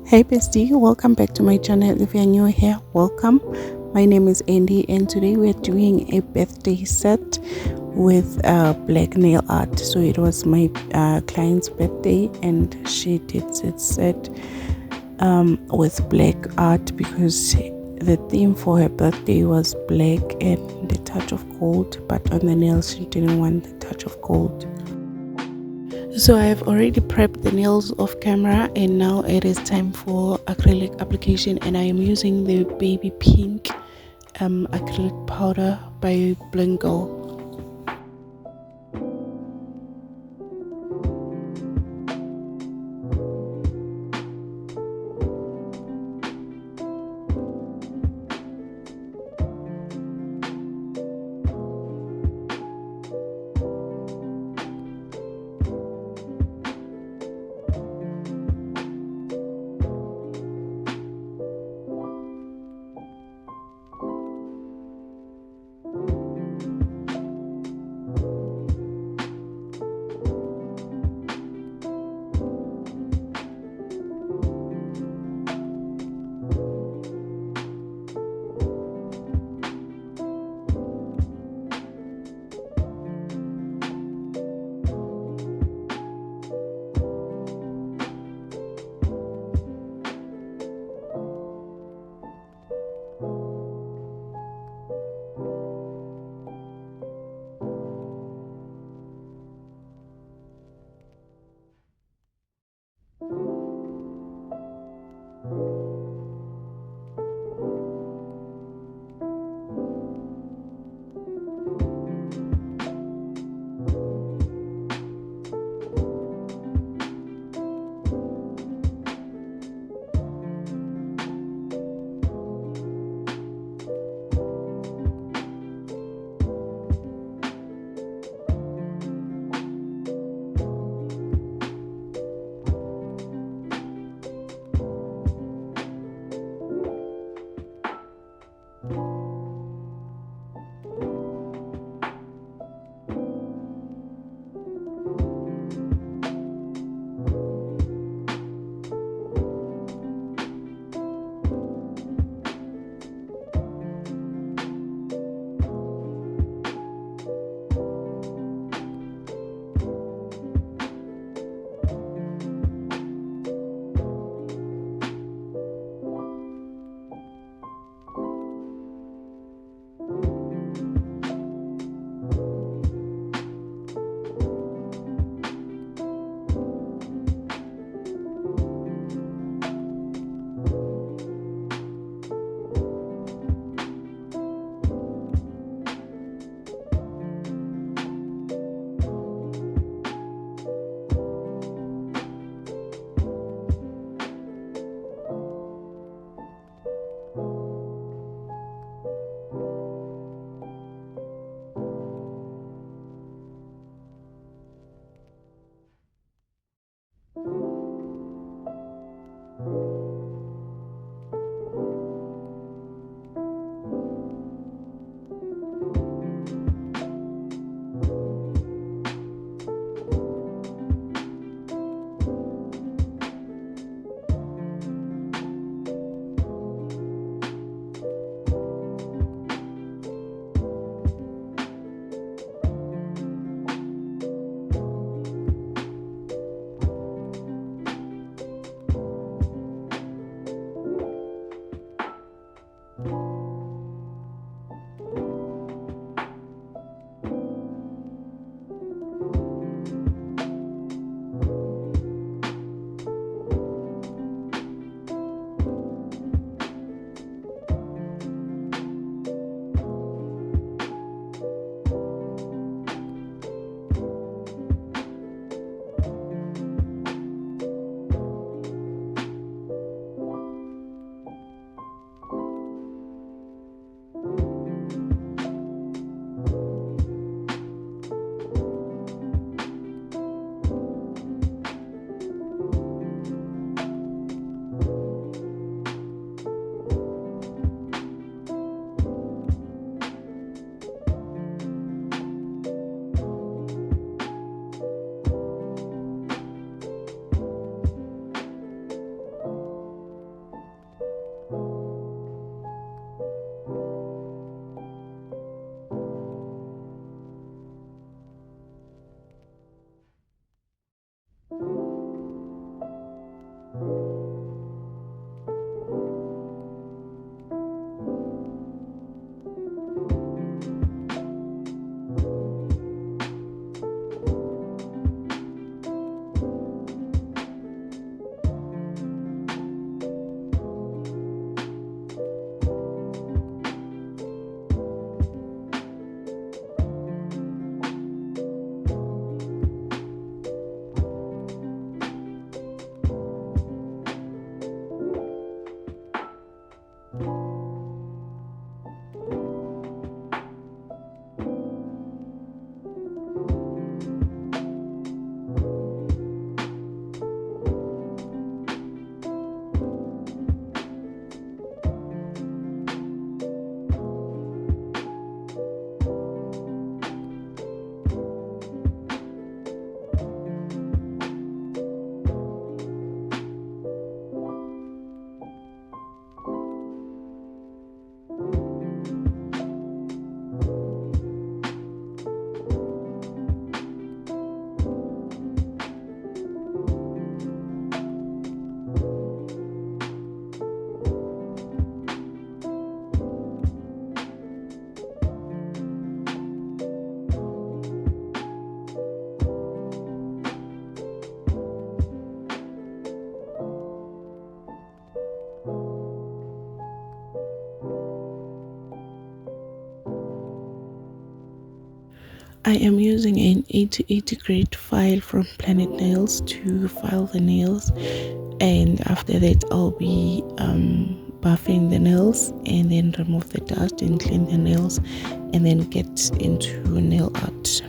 Hey bestie, welcome back to my channel. If you're new here, welcome. My name is Andy and today we're doing a birthday set with black nail art. So it was my client's birthday and she did it set with black art because the theme for her birthday was black and a touch of gold, but on the nails she didn't want the touch of gold. So I've already prepped the nails off camera and now it is time for acrylic application, and I am using the baby pink acrylic powder by Blingle. I am using an 8080 grade file from Planet Nails to file the nails, and after that I'll be buffing the nails and then remove the dust and clean the nails and then get into nail art.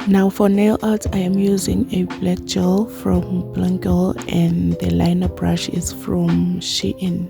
Now for nail art, I am using a black gel from Blanco and the liner brush is from Shein.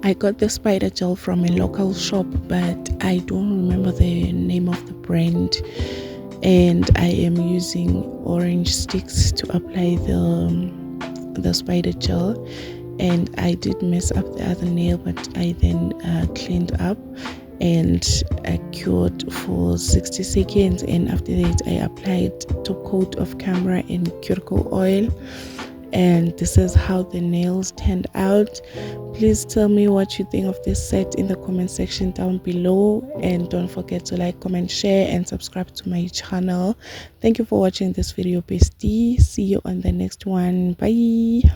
I got the spider gel from a local shop, but I don't remember the name of the brand. And I am using orange sticks to apply the spider gel. And I did mess up the other nail, but I then cleaned up and cured for 60 seconds, and after that I applied top coat of camera and cuticle oil. And this is how the nails turned out. Please tell me what you think of this set in the comment section down below, and don't forget to like, comment, share and subscribe to my channel. Thank you for watching this video, bestie. See you on the next one. Bye.